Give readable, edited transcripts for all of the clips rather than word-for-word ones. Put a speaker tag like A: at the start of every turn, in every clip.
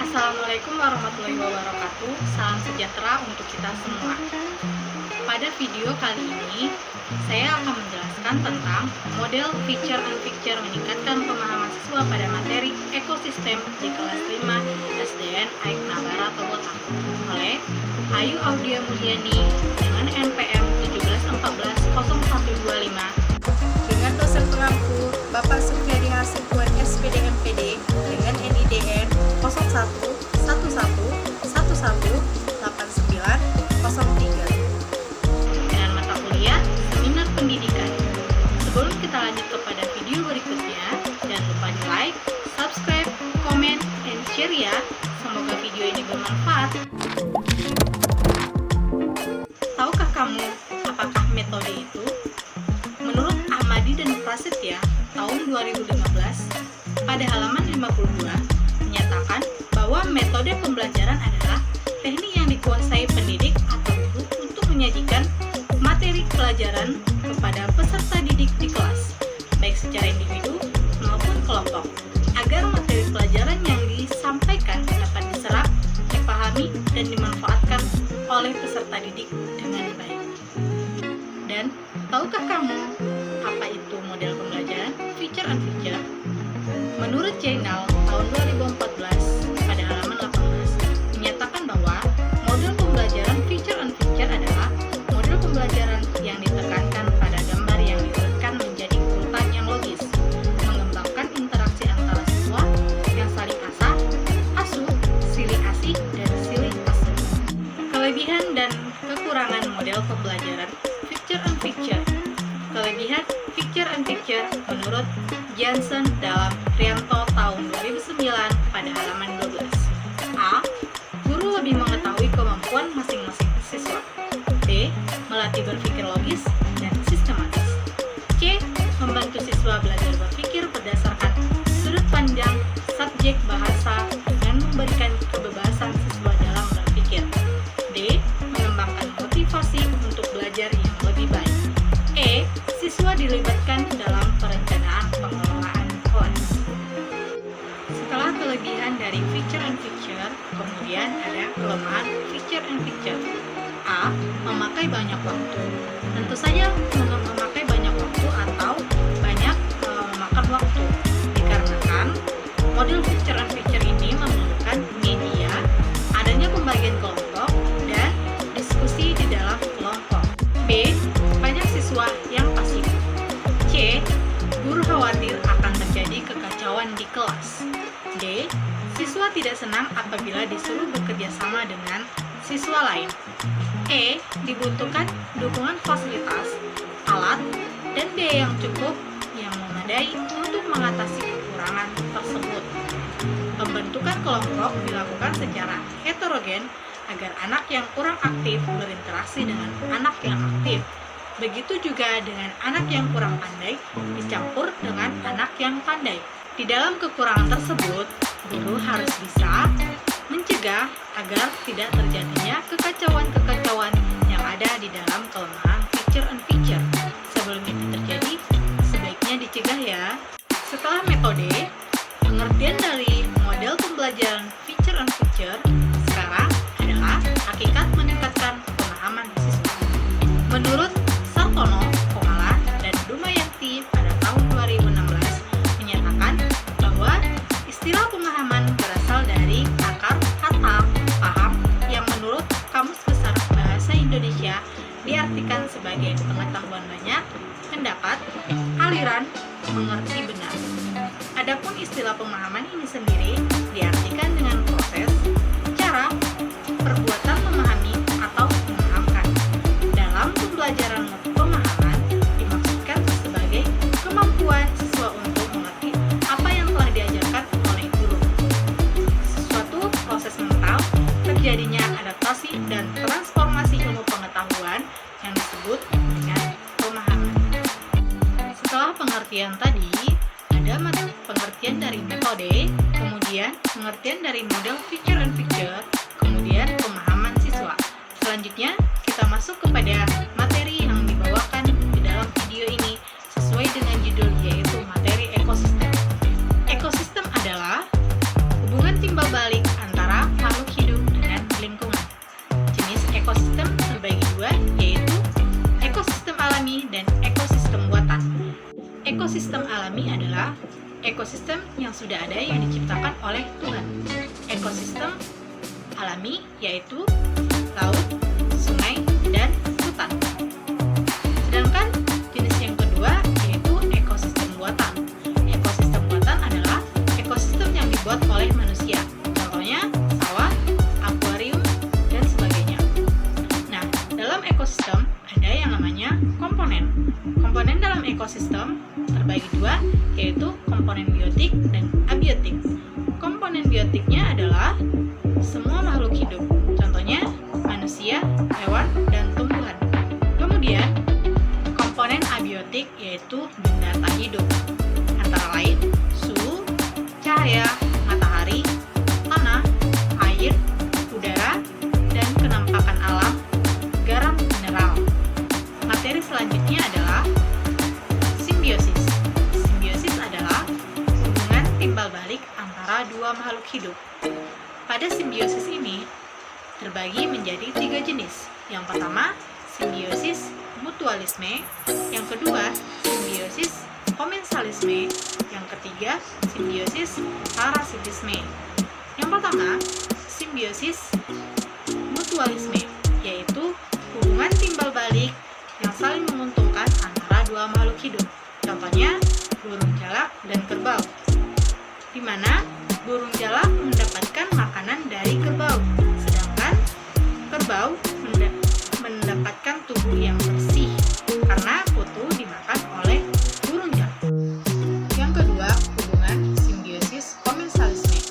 A: Assalamualaikum warahmatullahi wabarakatuh. Salam sejahtera untuk kita semua. Pada video kali ini, saya akan menjelaskan tentang model feature and feature meningkatkan pemahaman siswa pada materi ekosistem di kelas 5 SDN Aik Nabara Tobotan oleh Ayu Audia Mulyani dengan NPM 17140125
B: dengan dosen pengampu Bapak Supriyadi Hasikuan SPD MPD dengan NIDN 0111118903
A: dengan mata kuliah Seminar Pendidikan. Sebelum kita lanjut kepada video berikutnya, jangan lupa di like, subscribe, komen, dan share ya. Semoga video ini bermanfaat. Tahukah kamu apakah metode itu? Menurut Ahmadi dan Prasetya tahun 2015 pada halaman 52 menyatakan bahwa metode pembelajaran adalah teknik yang dikuasai pendidik atau guru untuk menyajikan materi pelajaran kepada peserta didik di kelas, baik secara individu maupun kelompok, agar materi pelajaran yang disampaikan dapat diserap, dipahami, dan dimanfaatkan oleh peserta didik dengan baik. Dan tahukah kamu apa itu model pembelajaran feature and feature? Menurut Jurnal tahun 2014 pada halaman 18 menyatakan bahwa model pembelajaran feature and feature adalah model pembelajaran yang ditekankan pada gambar yang diurutkan menjadi urutan yang logis, mengembangkan interaksi antara siswa yang saling asah, asuh, silih asih, dan silih asuh. Kelebihan dan kekurangan model pembelajaran feature and feature. Kelebihan feature and feature menurut Jansen dalam Prianto tahun 2009 pada halaman 12. A. Guru lebih mengetahui kemampuan masing-masing siswa. B. Melatih berpikir logis dan sistematis. C. Membantu siswa belajar berpikir berdasarkan sudut pandang subjek bahasa dengan memberikan kebebasan siswa dalam berpikir. D. Mengembangkan motivasi untuk belajar yang lebih baik. E. Siswa dilibatkan dalam perencanaan pengelolaan kelas. Setelah kelebihan dari feature and feature, kemudian ada kelemahan feature and feature. A. Memakai banyak waktu. Tentu saja memakai banyak waktu atau banyak memakan waktu, dikarenakan model feature and feature ini memerlukan media, adanya pembagian kelompok, dan diskusi di dalam kelompok. B. Banyak siswa yang pasif. C. Guru khawatir akan terjadi kekacauan di kelas. D. Siswa tidak senang apabila disuruh bekerja sama dengan siswa lain. E. Dibutuhkan dukungan fasilitas, alat, dan biaya yang cukup yang memadai untuk mengatasi kekurangan tersebut. Pembentukan kelompok dilakukan secara heterogen agar anak yang kurang aktif berinteraksi dengan anak yang aktif. Begitu juga dengan anak yang kurang pandai dicampur dengan anak yang pandai. Di dalam kekurangan tersebut, guru harus bisa mencegah agar tidak terjadinya kekacauan-kekacauan yang ada di dalam kelemahan feature and feature. Sebelum itu terjadi, sebaiknya dicegah ya. Setelah metode, pengertian dari model pembelajaran feature and feature sekarang adalah hakikat meningkatkan pemahaman siswa. Menurut Sartono, Komala, dan Dumayanti pada tahun 2016 menyatakan bahwa istilah pemahaman berasal dari akar kata paham yang menurut Kamus Besar Bahasa Indonesia diartikan sebagai pengetahuan banyak, pendapat, aliran, mengerti benar. Adapun istilah pemahaman ini sendiri diartikan dengan proses, cara, perbuatan memahami atau memahamkan. Dalam pembelajaran pemahaman dimaksudkan sebagai kemampuan siswa untuk mengerti apa yang telah diajarkan oleh guru. Suatu proses mental terjadinya adaptasi dan transformasi ilmu pengetahuan yang disebut dengan pemahaman. Setelah pengertian tadi, ada pengertian dari metode, kemudian pengertian dari model feature and feature, kemudian pemahaman siswa. Selanjutnya, kita masuk kepada materi yang dibawakan di dalam video ini sesuai dengan judul, yaitu materi ekosistem. Ekosistem adalah hubungan timbal balik antara ekosistem yang sudah ada yang diciptakan oleh Tuhan. Ekosistem alami yaitu laut, sungai, dan hutan. Sedangkan jenis yang kedua yaitu ekosistem buatan. Ekosistem buatan adalah ekosistem yang dibuat oleh manusia. Contohnya sawah, akuarium, dan sebagainya. Nah, dalam ekosistem ada yang namanya komponen. Komponen dalam ekosistem terbagi dua, yaitu komponen biotik dan abiotik. Komponen biotiknya adalah semua makhluk hidup, contohnya manusia, hewan, dan tumbuhan. Kemudian, komponen abiotik yaitu benda tak hidup, antara lain suhu, cahaya, matahari, tanah, air, udara, dan kenampakan alam, garam mineral. Materi selanjutnya adalah simbiosis. Simbiosis adalah hubungan timbal balik antara dua makhluk hidup. Pada simbiosis ini terbagi menjadi 3 jenis. Yang pertama, simbiosis mutualisme. Yang kedua, simbiosis komensalisme. Yang ketiga, simbiosis parasitisme. Yang pertama, simbiosis mutualisme, yaitu hubungan timbal balik yang saling menguntungkan antara dua makhluk hidup. Contohnya, burung jalak dan kerbau, di mana burung jalak mendapatkan makanan dari kerbau, sedangkan kerbau mendapatkan tubuh yang bersih karena kutu dimakan oleh burung jalak. Yang kedua, hubungan simbiosis komensalisme.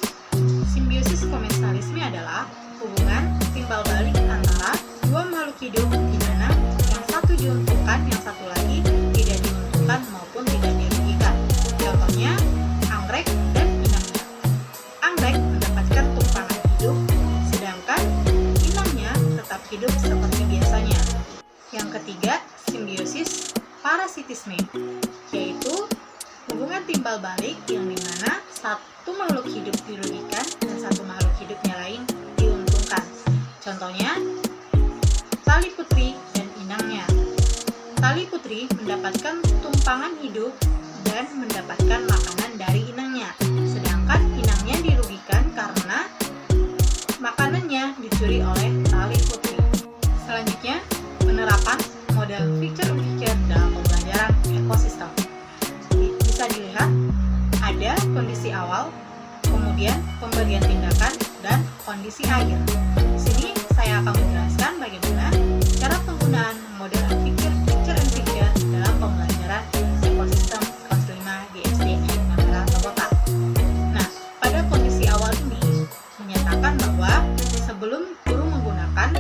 A: Simbiosis komensalisme adalah hubungan timbal balik antara dua makhluk hidup di mana yang satu diuntungkan, yang satu lagi tidak diuntungkan maupun tidak dirugikan. Contohnya, anggrek dan inangnya. Anggrek mendapatkan tumpangan hidup, sedangkan inangnya tetap hidup seperti biasanya. Yang ketiga, simbiosis parasitisme, yaitu hubungan timbal balik yang dimana satu makhluk hidup dirugikan dan satu makhluk hidupnya lain diuntungkan. Contohnya, tali putri dan inangnya. Tali putri mendapatkan tumpangan hidup dan mendapatkan makanan dari inangnya, sedangkan inangnya dirugikan karena makanannya dicuri oleh tali putri. Selanjutnya, penerapan model feature-feature dalam pembelajaran ekosistem. Bisa dilihat ada kondisi awal, kemudian pemberian tindakan, dan kondisi akhir. Di sini saya akan menjelaskan bagaimana cara penggunaan model feature and feature dalam pembelajaran ekosistem kelas 5 di SD Negara Kota. Nah, pada kondisi awal ini menyatakan bahwa sebelum guru menggunakan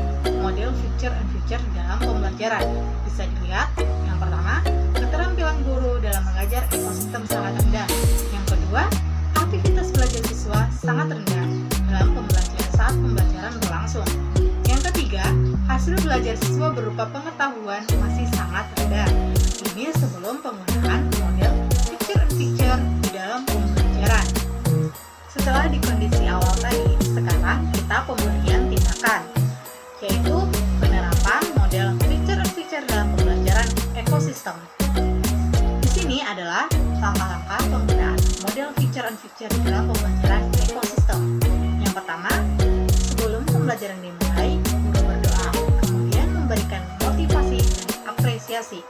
A: model feature and feature dalam pembelajaran, bisa dilihat yang pertama, keterampilan guru dalam mengajar ekosistem sangat rendah. Yang kedua, aktivitas belajar siswa sangat rendah dalam pembelajaran saat pembelajaran berlangsung. Yang ketiga, hasil belajar siswa berupa pengetahuan masih sangat rendah. Ini sebelum penggunaan model feature and feature di dalam pembelajaran. Setelah di kondisi awal tadi, sekarang kita pemberian tindakan, yaitu penerapan model feature and feature dalam pembelajaran ekosistem. Di sini adalah langkah-langkah penggunaan model feature and feature dalam pembelajaran ekosistem. Yang pertama, sebelum pembelajaran dimulai, guru berdoa, kemudian memberikan motivasi dan apresiasi.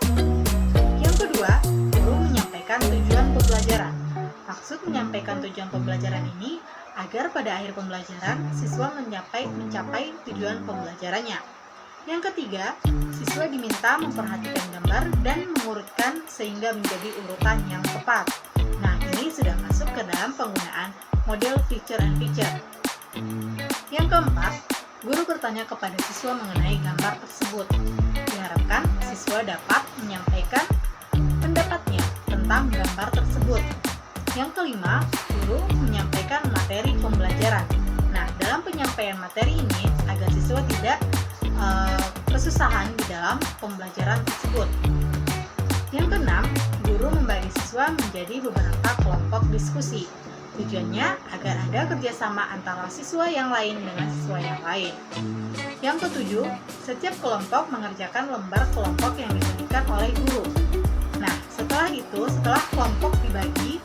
A: Yang kedua, guru menyampaikan tujuan pembelajaran. Maksud menyampaikan tujuan pembelajaran ini agar pada akhir pembelajaran siswa mencapai tujuan pembelajarannya. Yang ketiga, siswa diminta memperhatikan gambar dan mengurutkan sehingga menjadi urutan yang tepat. Nah, ini sudah masuk ke dalam penggunaan model feature and feature. Yang keempat, guru bertanya kepada siswa mengenai gambar tersebut. Diharapkan siswa dapat menyampaikan pendapatnya tentang gambar tersebut. Yang kelima, guru menyampaikan materi pembelajaran. Nah, dalam penyampaian materi ini agar siswa tidak kesusahan di dalam pembelajaran tersebut. Yang keenam, guru membagi siswa menjadi beberapa kelompok diskusi. Tujuannya agar ada kerjasama antara siswa yang lain dengan siswa yang lain. Yang ketujuh, setiap kelompok mengerjakan lembar kelompok yang diberikan oleh guru. Nah, setelah kelompok dibagi,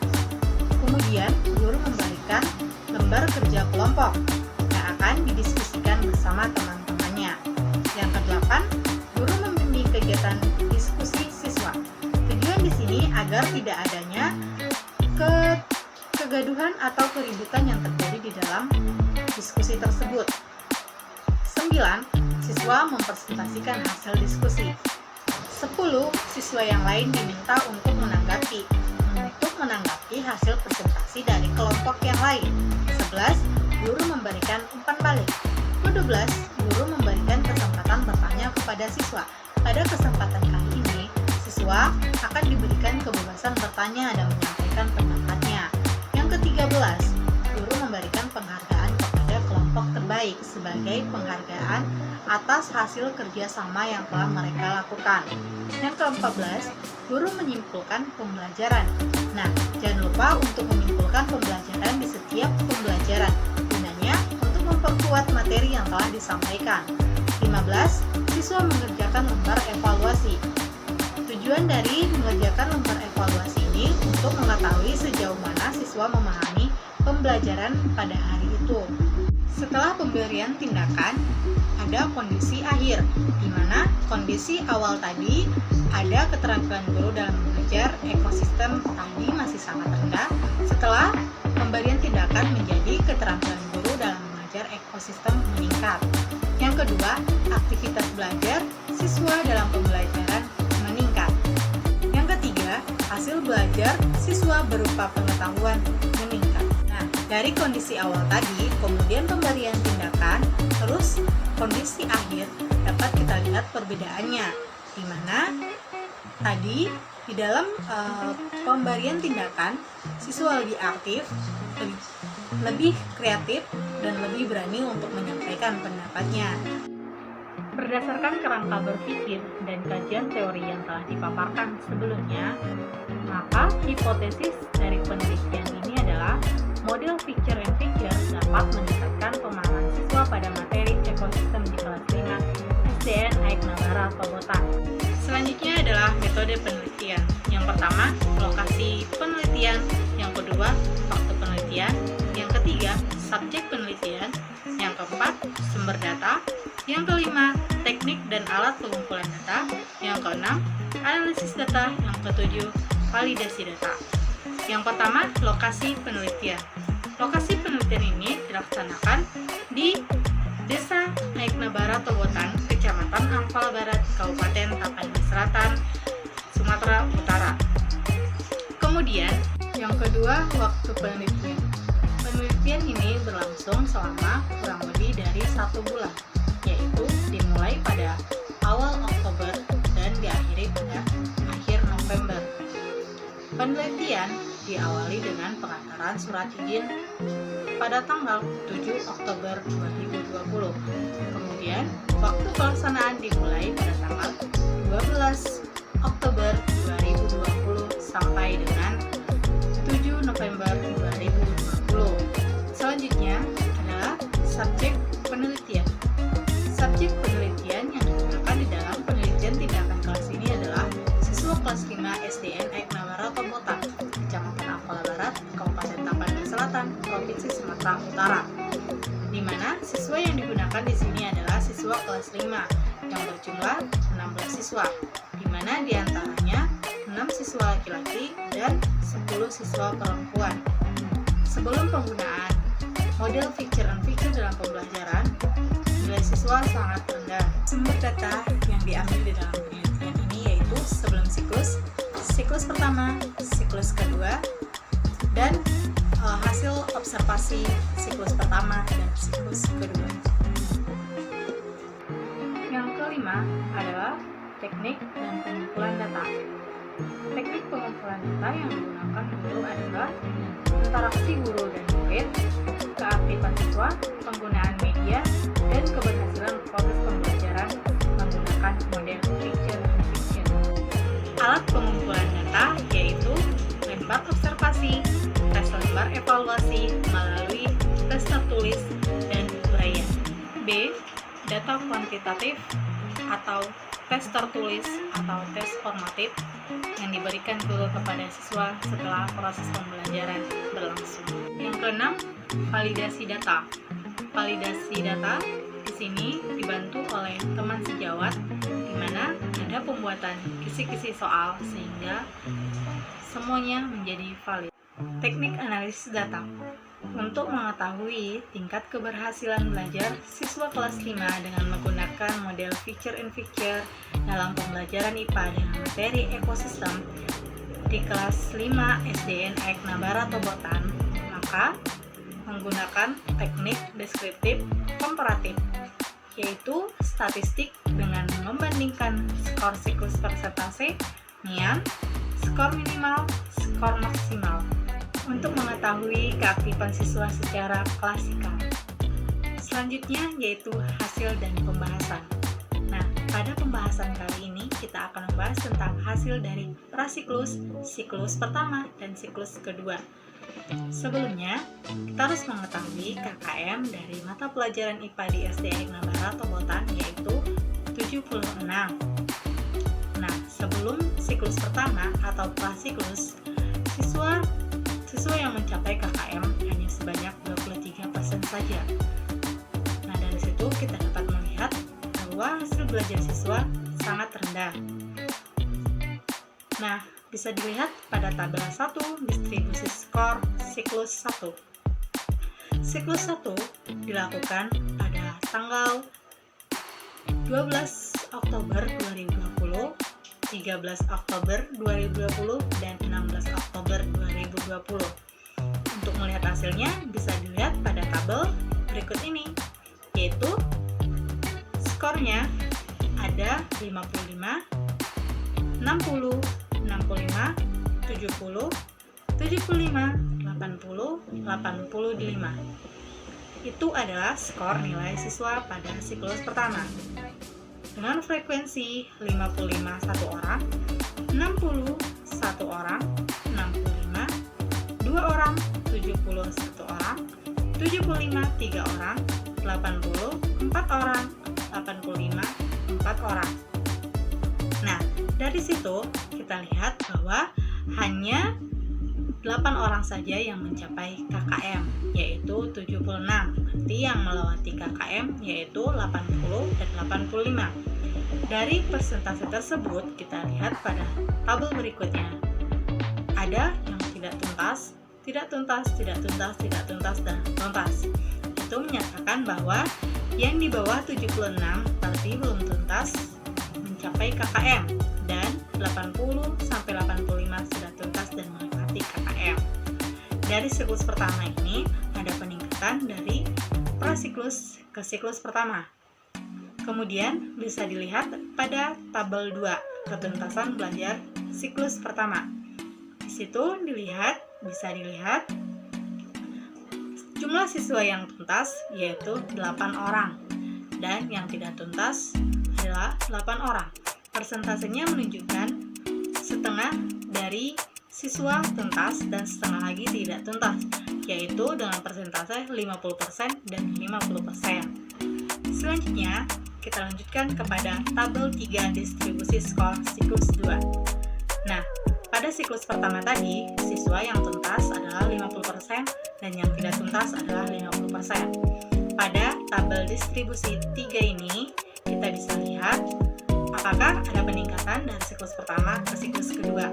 A: Kemudian, guru memberikan lembar kerja kelompok yang akan didiskusikan bersama teman-temannya. Yang kedelapan, guru membimbing kegiatan diskusi siswa. Tujuan di sini agar tidak adanya kegaduhan atau keributan yang terjadi di dalam diskusi tersebut. 9. Siswa mempresentasikan hasil diskusi. 10. Siswa yang lain diminta untuk menanggapi hasil presentasi dari kelompok yang lain. 11. Guru memberikan umpan balik. 12. Guru memberikan kesempatan bertanya kepada siswa. Pada kesempatan kali ini, siswa akan diberikan kebebasan bertanya dan menyampaikan pendapatnya. Yang ke-13, guru memberikan penghargaan kepada kelompok terbaik sebagai penghargaan atas hasil kerjasama yang telah mereka lakukan. Yang ke-14, guru menyimpulkan pembelajaran. Nah, jangan lupa untuk menyimpulkan pembelajaran di setiap pembelajaran. Gunanya untuk memperkuat materi yang telah disampaikan. 15, siswa mengerjakan lembar evaluasi. Tujuan dari mengerjakan lembar evaluasi ini untuk mengetahui sejauh mana siswa memahami pembelajaran pada hari itu. Setelah pemberian tindakan, ada kondisi akhir, di mana kondisi awal tadi ada keterampilan guru dalam mengajar, ekosistem tadi masih sangat rendah. Setelah pemberian tindakan menjadi keterampilan guru dalam mengajar, ekosistem meningkat. Yang kedua, aktivitas belajar siswa dalam pembelajaran meningkat. Yang ketiga, hasil belajar siswa berupa pengetahuan meningkat. Nah, dari kondisi awal tadi, kemudian pemberian tindakan, terus kondisi akhir dapat kita lihat perbedaannya, di mana tadi di dalam pemberian tindakan siswa lebih aktif, lebih kreatif, dan lebih berani untuk menyampaikan pendapatnya. Berdasarkan kerangka berpikir dan kajian teori yang telah dipaparkan sebelumnya, maka hipotesis dari penelitian ini adalah model picture and picture dapat meningkatkan pemahaman siswa pada materi ekosistem di kelas 5 SDN Aik Nagara Tobotan. Selanjutnya adalah metode penelitian. Yang pertama, lokasi penelitian. Yang kedua, fakta penelitian. Yang ketiga, subjek penelitian. Yang keempat, sumber data. Yang kelima, teknik dan alat pengumpulan data. Yang keenam, analisis data. Yang ketujuh, validasi data. Yang pertama, lokasi penelitian. Lokasi penelitian ini dilaksanakan di Desa Aik Nagara Tobotan, Kecamatan Ampel Barat, Kabupaten Tapanuli Selatan, Sumatera Utara. Kemudian, yang kedua, waktu penelitian. Penelitian ini berlangsung selama kurang lebih dari 1 bulan, yaitu dimulai pada awal Oktober dan diakhiri pada akhir November. Penelitian diawali dengan pengantaran surat izin pada tanggal 7 Oktober 2020. Kemudian, waktu pelaksanaan dimulai pada tanggal 12 Oktober 2020 sampai dengan 7 November 2020. Selanjutnya adalah subjek penelitian. Subjek penelitian yang digunakan di dalam penelitian tindakan kelas ini adalah siswa kelas 5 SDN Aik Nagara Tobotan, Kecamatan Ampel Barat, Kabupaten Tapanuli Selatan, Provinsi Sumatera Utara. Di mana siswa yang digunakan di sini adalah siswa kelas 5 yang berjumlah 16 siswa, di mana diantaranya 6 siswa laki-laki dan 10 siswa perempuan. Sebelum penggunaan model picture and picture dalam pembelajaran, nilai siswa sangat rendah. Sumber data yang diambil di dalam penelitian ini yaitu sebelum siklus pertama, siklus kedua, dan hasil observasi siklus pertama dan siklus kedua. Yang kelima adalah teknik dan pengumpulan data. Teknik pengumpulan data yang digunakan guru adalah interaksi guru dan murid, keaktifan siswa, penggunaan media, dan keberhasilan proses pembelajaran menggunakan model picture and picture. Alat pengumpulan data yaitu lembar observasi, tes lembar evaluasi melalui tes tertulis dan uraian. B. Data kuantitatif atau tes tertulis atau tes formatif yang diberikan guru kepada siswa setelah proses pembelajaran berlangsung. Yang keenam, validasi data. Validasi data di sini dibantu oleh teman sejawat, di mana ada pembuatan kisi-kisi soal sehingga semuanya menjadi valid. Teknik analisis data. Untuk mengetahui tingkat keberhasilan belajar siswa kelas 5 dengan menggunakan model feature in picture dalam pembelajaran IPA dengan materi ekosistem di kelas 5 SDN Ek Nabara Tobotan, maka menggunakan teknik deskriptif komparatif, yaitu statistik dengan membandingkan skor siklus persentase, MIAN, skor minimal, skor maksimal, untuk mengetahui keaktifan siswa secara klasikal. Selanjutnya yaitu hasil dan pembahasan. Nah, pada pembahasan kali ini kita akan membahas tentang hasil dari prasiklus, siklus pertama, dan siklus kedua. Sebelumnya, kita harus mengetahui KKM dari mata pelajaran IPA di SDN Nabara Tobotan yaitu 76. Nah, sebelum siklus pertama atau prasiklus, siswa yang mencapai KKM hanya sebanyak 23% saja. Nah, dari situ kita dapat melihat bahwa hasil belajar siswa sangat rendah. Nah, bisa dilihat pada tabel 1 distribusi skor siklus 1. Siklus 1 dilakukan pada tanggal 12 Oktober 2020, 13 Oktober 2020, dan 16 Oktober 2020. Untuk melihat hasilnya bisa dilihat pada tabel berikut ini, yaitu skornya ada 55, 60, 65, 70, 75, 80, 85. Itu adalah skor nilai siswa pada siklus pertama. Dengan frekuensi 55 satu orang, 60 satu orang, 65 2 orang, 70 satu orang, 75 3 orang, 80 4 orang, 85 4 orang. Nah, dari situ kita lihat bahwa hanya 8 orang saja yang mencapai KKM, yaitu 76. Berarti yang melewati KKM yaitu 80 dan 85. Dari persentase tersebut kita lihat pada tabel berikutnya. Ada yang tidak tuntas, tidak tuntas, tidak tuntas, tidak tuntas, dan tuntas. Itu menyatakan bahwa yang di bawah 76 berarti belum tuntas mencapai KKM, dan 80-85 sudah tuntas dan melewati KKM. Dari siklus pertama ini ada peningkatan dari prasiklus ke siklus pertama. Kemudian bisa dilihat pada tabel 2 ketuntasan belajar siklus pertama. Di situ bisa dilihat jumlah siswa yang tuntas yaitu 8 orang dan yang tidak tuntas adalah 8 orang. Persentasenya menunjukkan setengah dari siswa tuntas dan setengah lagi tidak tuntas, yaitu dengan persentase 50% dan 50%. Selanjutnya, kita lanjutkan kepada tabel 3 distribusi skor siklus 2. Nah, pada siklus pertama tadi, siswa yang tuntas adalah 50% dan yang tidak tuntas adalah 50%. Pada tabel distribusi 3 ini, kita bisa lihat apakah ada peningkatan dari siklus pertama ke siklus kedua.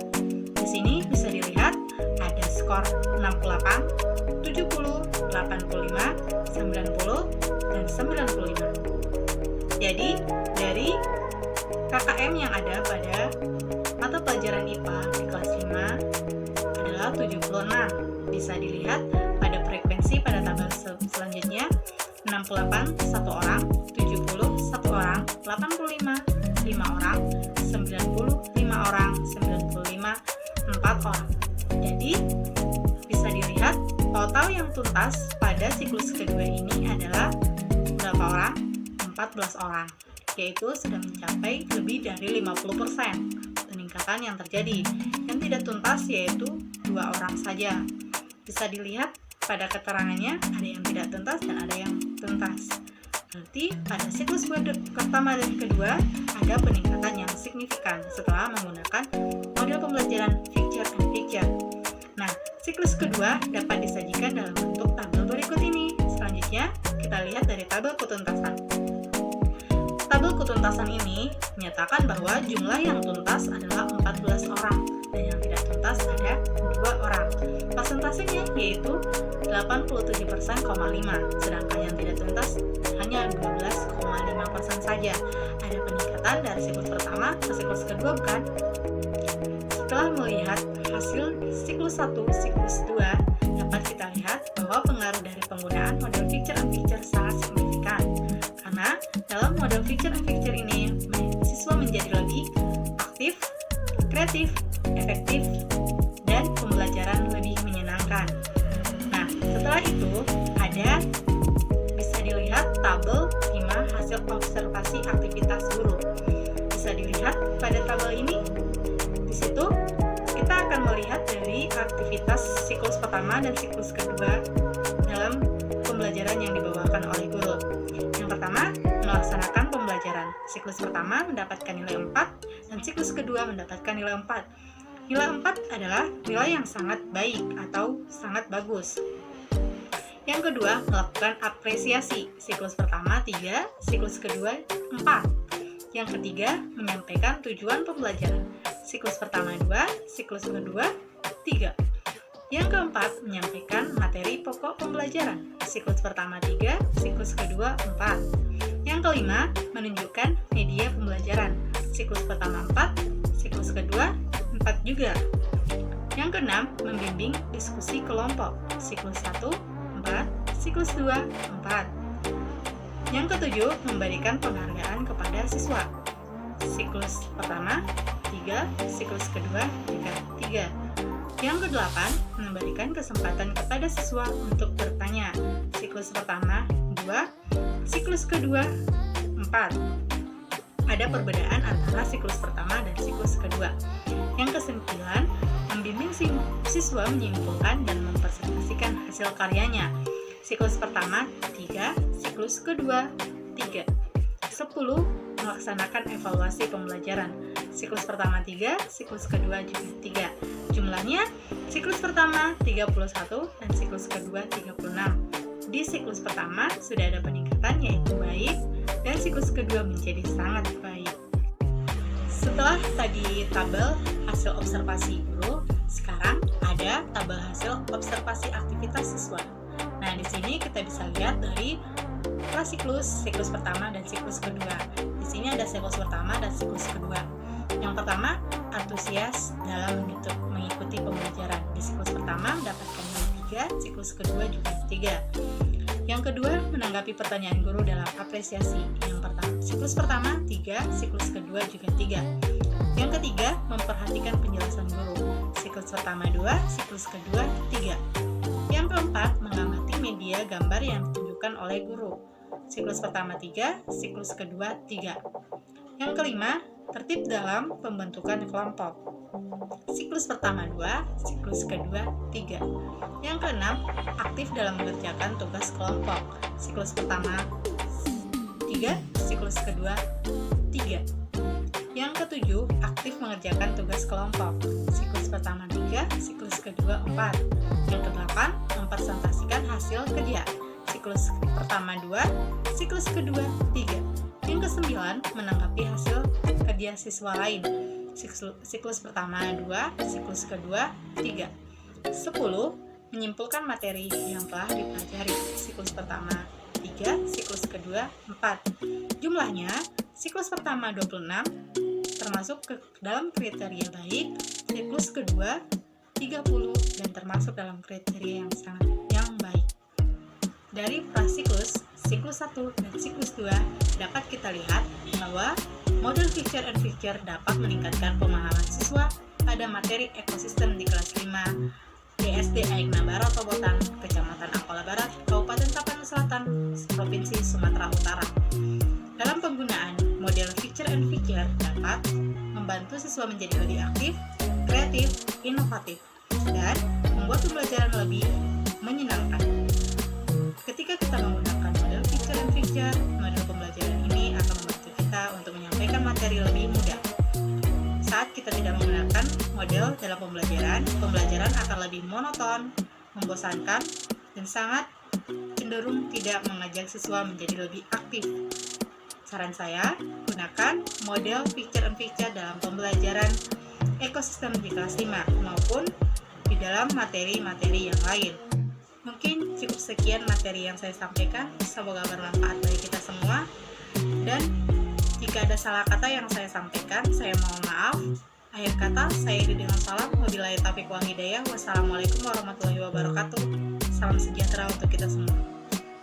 A: Di sini bisa dilihat ada skor 68, 70, 85, 90, dan 95. Jadi, dari KKM yang ada pada mata pelajaran IPA di kelas 5 adalah 76. Bisa dilihat pada frekuensi pada tabel selanjutnya, 68 1 orang, 70 1 orang, 85 5 orang, 90 5 orang, 95 4 orang. Jadi, bisa dilihat total yang tuntas pada siklus kedua ini adalah berapa orang? 14 orang, yaitu sudah mencapai lebih dari 50% peningkatan yang terjadi. Yang tidak tuntas yaitu 2 orang saja. Bisa dilihat pada keterangannya ada yang tidak tuntas dan ada yang tuntas. Berarti pada siklus pertama dan kedua ada peningkatan yang signifikan setelah menggunakan model pembelajaran picture and picture. Nah, siklus kedua dapat disajikan dalam bentuk tabel berikut ini. Selanjutnya, kita lihat dari tabel ketuntasan. Tabel ketuntasan ini menyatakan bahwa jumlah yang tuntas adalah 14 orang dan yang tidak tuntas ada 2 orang. Persentasenya yaitu 87,5%, sedangkan yang tidak tuntas hanya 12,5% saja. Ada peningkatan dari siklus pertama ke siklus kedua, bukan? Setelah melihat hasil siklus 1, siklus 2, dapat kita lihat bahwa pengaruh dari penggunaan model picture and picture sangat signifikan. Karena dalam model picture and picture ini, siswa menjadi lebih aktif, kreatif, efektif, dan pembelajaran lebih menyenangkan. Nah, setelah itu ada bisa dilihat tabel 5 hasil observasi aktivitas guru. Bisa dilihat pada tabel ini. Di situ kita akan melihat dari aktivitas siklus pertama dan siklus kedua dalam pembelajaran yang dibawakan oleh guru. Yang pertama, melaksanakan pembelajaran. Siklus pertama mendapatkan nilai 4 dan siklus kedua mendapatkan nilai 4. Nilai 4 adalah nilai yang sangat baik atau sangat bagus. Yang kedua, melakukan apresiasi. Siklus pertama 3, siklus kedua 4. Yang ketiga, menyampaikan tujuan pembelajaran. Siklus pertama 2, siklus kedua 3. Yang keempat, menyampaikan materi pokok pembelajaran. Siklus pertama 3, siklus kedua 4. Yang kelima, menunjukkan media pembelajaran. Siklus pertama 4, siklus kedua 4 juga. Yang keenam, membimbing diskusi kelompok. Siklus 1, 4, siklus 2, 4. Yang ketujuh, memberikan penghargaan kepada siswa. Siklus pertama 3, siklus kedua juga 3. Yang kedelapan, memberikan kesempatan kepada siswa untuk bertanya. Siklus pertama 2, siklus kedua 4. Ada perbedaan antara siklus pertama dan siklus kedua. Yang kesembilan, membimbing siswa menyimpulkan dan mempresentasikan hasil karyanya. Siklus pertama 3, siklus kedua 3. 10. Melaksanakan evaluasi pembelajaran. Siklus pertama 3, siklus kedua juga 3. Jumlahnya, siklus pertama 31 dan siklus kedua 36. Di siklus pertama sudah ada peningkatan yaitu baik, dan siklus kedua menjadi sangat baik. Setelah tadi tabel hasil observasi guru, sekarang ada tabel hasil observasi aktivitas siswa. Nah, di sini kita bisa lihat dari siklus pertama dan siklus kedua. Di sini ada siklus pertama dan siklus kedua. Yang pertama, antusias dalam mengikuti pembelajaran. Di siklus pertama mendapatkan nilai 3, siklus kedua juga 3. Yang kedua, menanggapi pertanyaan guru dalam apresiasi. Yang pertama, siklus pertama 3, siklus kedua juga 3. Yang ketiga, memperhatikan penjelasan guru. Siklus pertama 2, siklus kedua 3. Yang keempat, mengamati media gambar yang ditunjukkan oleh guru. Siklus pertama 3, siklus kedua 3. Yang kelima, tertib dalam pembentukan kelompok. Siklus pertama 2, siklus kedua 3. Yang keenam, aktif dalam mengerjakan tugas kelompok. Siklus pertama 3, siklus kedua 3. Yang ketujuh, aktif mengerjakan tugas kelompok. Siklus pertama 3, siklus kedua 4. Yang kedelapan, mempresentasikan hasil kerja. Siklus pertama 2, siklus kedua 3. Yang kesembilan, menanggapi hasil kerja siswa lain. Siklus pertama 2, siklus kedua 3. 10. Menyimpulkan materi yang telah dipelajari. Siklus pertama 3, siklus kedua 4. Jumlahnya, siklus pertama 26, termasuk ke dalam kriteria baik. Siklus kedua 30 dan termasuk dalam kriteria yang baik. Dari prasiklus, siklus 1 dan siklus 2 dapat kita lihat bahwa model picture and picture dapat meningkatkan pemahaman siswa pada materi ekosistem di kelas 5 DSD Aigna Barat Tobotan, Kecamatan Akola Barat, Kabupaten Tapanuli Selatan, Provinsi Sumatera Utara. Dalam penggunaan model picture and picture dapat membantu siswa menjadi lebih aktif, kreatif, inovatif, dan membuat pembelajaran lebih menyenangkan. Ketika kita menggunakan model picture and picture, model dalam pembelajaran akan lebih monoton, membosankan, dan sangat cenderung tidak mengajak siswa menjadi lebih aktif. Saran saya, gunakan model picture and picture dalam pembelajaran ekosistem di kelas 5 maupun di dalam materi-materi yang lain. Mungkin cukup sekian materi yang saya sampaikan, semoga bermanfaat bagi kita semua. Dan jika ada salah kata yang saya sampaikan, saya mohon maaf. Akhir kata, saya akhiri dengan salam. Wabillahi taufiq wal hidayah. Wassalamualaikum warahmatullahi wabarakatuh. Salam sejahtera untuk kita semua.